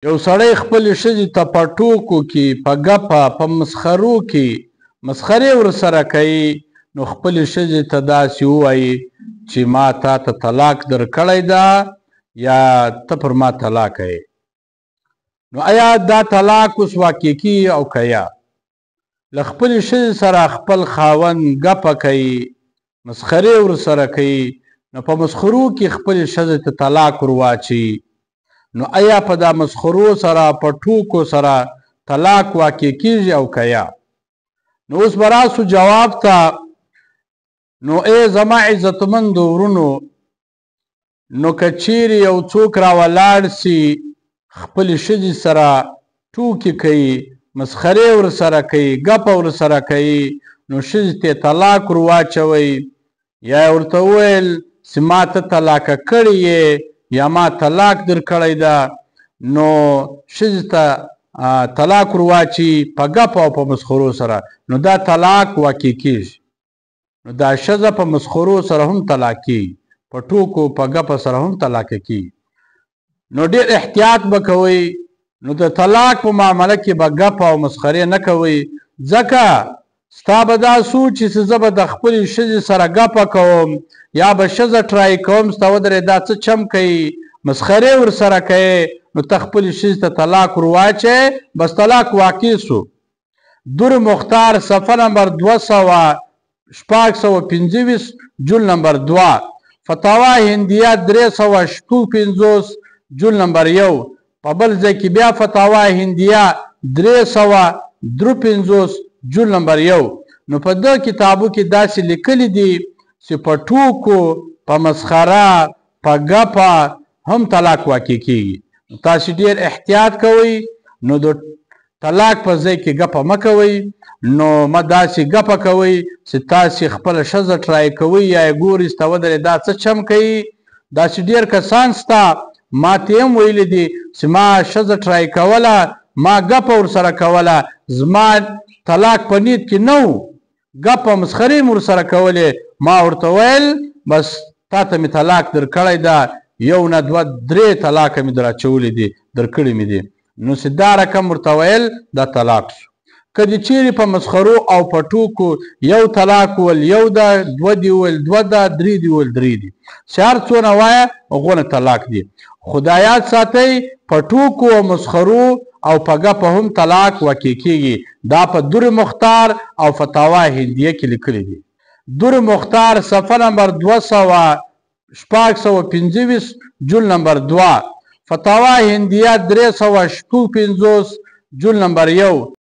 یو سړی خپلې ښځې ته په ټوکو کې په ګپه په مسخرو کې مسخرې ورسره کوي نو خپلې ښځې ته داسې ووایي چې ما تا ته طلاق درکړی ده یا ته پر ما طلاقه یې. نو آیا دا طلاق اوس واقع کیږي او که یا؟ له خپلې ښځې سره خپل خاوند ګپه کوي مسخرې ورسره کوي نو په مسخرو کې خپلې ښځې ته طلاق ور واچوي نو آیا په دا مسخرو سره په ټوکو سره طلاق واقع کیږي او که یا؟ نو اوس به راسو جواب ته. نو ای زما عزتمندو ورونو، نو که چیرې یو څوک راولاړ سي خپلې ښځې سره ټوکې کوي مسخرې ورسره کوي ګپه ورسره کوي نو ښځې ته یې طلاق ور واچوئ یا یې ورته وویل چې ما ته طلاقه کړې یې یا ما طلاق درکړی ده نو ښځې ته طلاق ور واچي په ګپه او په مسخرو سره نو دا طلاق واقع کیږي. نو دا ښځه په مسخرو سره هم طلاق کیږي په ټوکو په ګپه سره هم طلاق کیږي. نو ډېر احتیاط به کوئ. نو د طلاق په معامله کې به ګپه او مسخرې نه کوئ ځکه ستا به دا سوچ چې زه به د خپلې ښځې سره ګپه کوم یا به ښځه ټرای کوم ستا ودرې دا څه چم کوي مسخرې ورسره کوي نو ته خپلې ښځې ته طلاق ور واچوې بس طلاق واقع سو. در مختار صفحه نمبر 225 جل نمبر 2 فتاوا هندیه 356 جل نمبر 1 په بل ځای کې بیا فتاوا هندیه 353 جل نمبر 1. نو په دغه کتابو کې داسې لیکلي دي چې په ټوکو په مسخره په ګپه هم طلاق واقع کیږي. تاسې ډېر احتیاط کوئ. نو د طلاق په ځای کې ګپه مه کوئ. نو ما داسې ګپه کوئ چې تاسې خپله ښځه ټرای کوئ یا یې ګورئ ستا ودرې دا څه چم کوي. داسې ډېر کسان سته ما ته یې هم ویلي دي چې ما ښځه ټرای کوله ما ګپه ورسره کوله زما طلاق په نیت کې نه و ګپه مسخرې مې ورسره کولې ما ورته ویل بس تا ته مې طلاق درکړی ده 1 نه 2 3 طلاقه مې در اچولي دي درکړي مې دي نو چې دا رقم ورته ویل دا طلاق شو. که دې چیرې په مسخرو او په ټوکو یو طلاق ویل یو ده 2 دې ویل 2 ده 3 دې ویل 3 دي چې هر څونه وایه هغونه طلاق دي. خدا یاد ساتئ په ټوکو او مسخرو او په ګپه هم طلاق واقع کیږي. دا په در مختار او فتاوا هندیه کې لیکلي دي. در مختار صفحه نمبر 225 جل نمبر 2 فتاوا هندیه 356 جل نمبر 1